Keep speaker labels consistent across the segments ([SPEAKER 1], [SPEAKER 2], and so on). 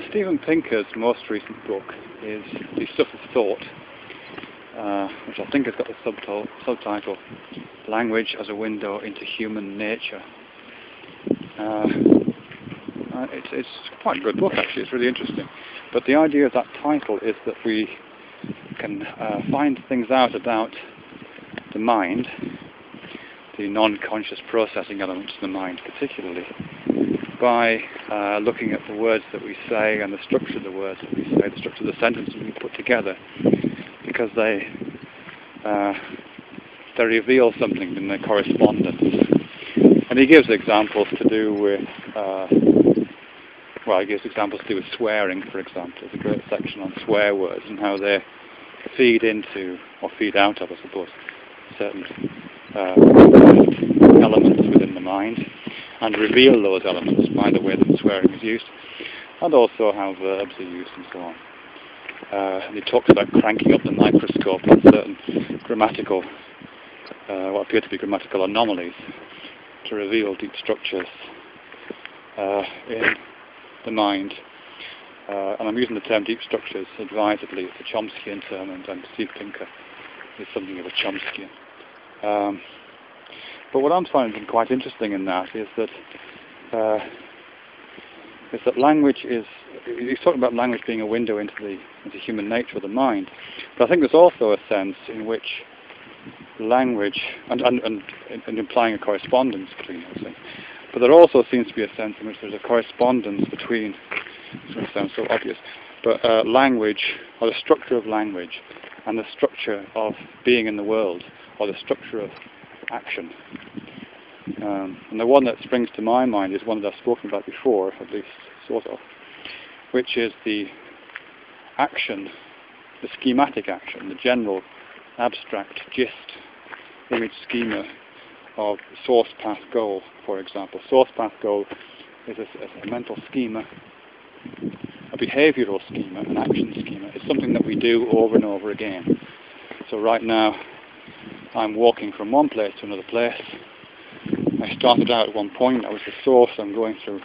[SPEAKER 1] Steven Pinker's most recent book is The Stuff of Thought, which I think has got the subtitle Language as a Window into Human Nature. It's quite a good book actually, it's really interesting. But the idea of that title is that we can find things out about the mind, the non-conscious processing elements of the mind particularly, by looking at the words that we say and the structure of the words that we say, the structure of the sentences we put together, because they reveal something in their correspondence. And he gives examples to do with, he gives examples to do with swearing, for example. There's a great section on swear words and how they feed into, or feed out of, I suppose, certain elements within the mind, and reveal those elements by the way that swearing is used, and also how verbs are used and so on. And he talks about cranking up the microscope on certain grammatical, what appear to be grammatical anomalies, to reveal deep structures in the mind. And I'm using the term deep structures advisedly. It's a Chomskyan term, and Steve Pinker is something of a Chomskyan. But what I'm finding quite interesting in that is that language is, he's talking about language being a window into human nature of the mind. But I think there's also a sense in which language, and implying a correspondence between those things, but there also seems to be a sense in which there's a correspondence between, this doesn't sound so obvious, but language, or the structure of language, and the structure of being in the world, or the structure of action. And the one that springs to my mind is one that I've spoken about before, at least sort of, which is the action, the schematic action, the general abstract gist image schema of source, path, goal, for example. Source, path, goal is a mental schema, a behavioural schema, an action schema. It's something that we do over and over again. So right now I'm walking from one place to another place. I started out at one point, that was the source. I'm going through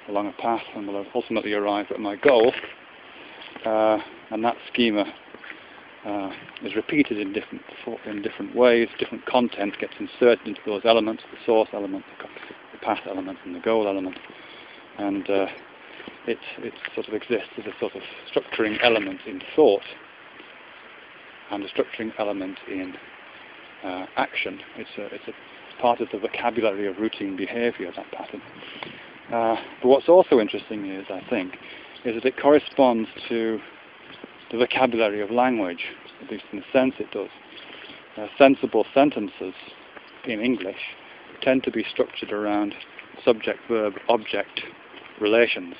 [SPEAKER 1] along a path and will ultimately arrive at my goal. And that schema is repeated in different ways. Different content gets inserted into those elements: the source element, the path element, and the goal element. And it sort of exists as a sort of structuring element in thought, and a structuring element in action. It's a part of the vocabulary of routine behaviour, that pattern. But what's also interesting is, I think, is that it corresponds to the vocabulary of language, at least in a sense it does. Sensible sentences in English tend to be structured around subject-verb-object relations.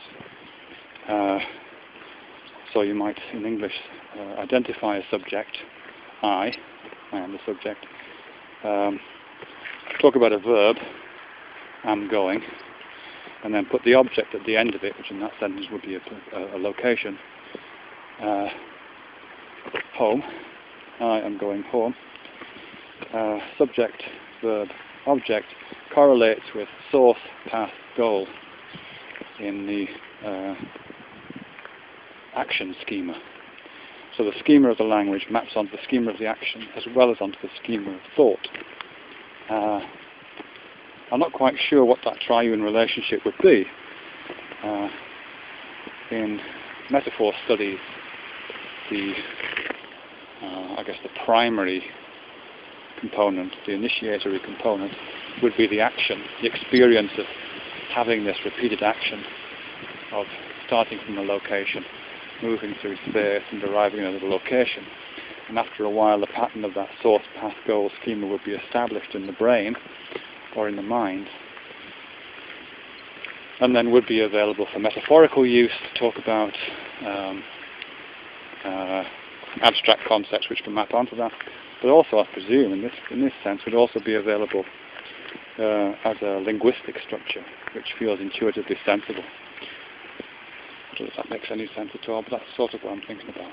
[SPEAKER 1] So you might, in English, identify a subject, I am the subject, talk about a verb, am going, and then put the object at the end of it, which in that sentence would be a location. Home, I am going home. Subject, verb, object correlates with source, path, goal in the action schema. So the schema of the language maps onto the schema of the action as well as onto the schema of thought. I'm not quite sure what that triune relationship would be. In metaphor studies, I guess the primary component, the initiatory component, would be the action, the experience of having this repeated action of starting from a location, moving through space and arriving at another location. And after a while the pattern of that source, path, goal schema would be established in the brain or in the mind, and then would be available for metaphorical use to talk about abstract concepts which can map onto that, but also, I presume, in this sense, would also be available as a linguistic structure which feels intuitively sensible. I don't know if that makes any sense at all, but that's sort of what I'm thinking about.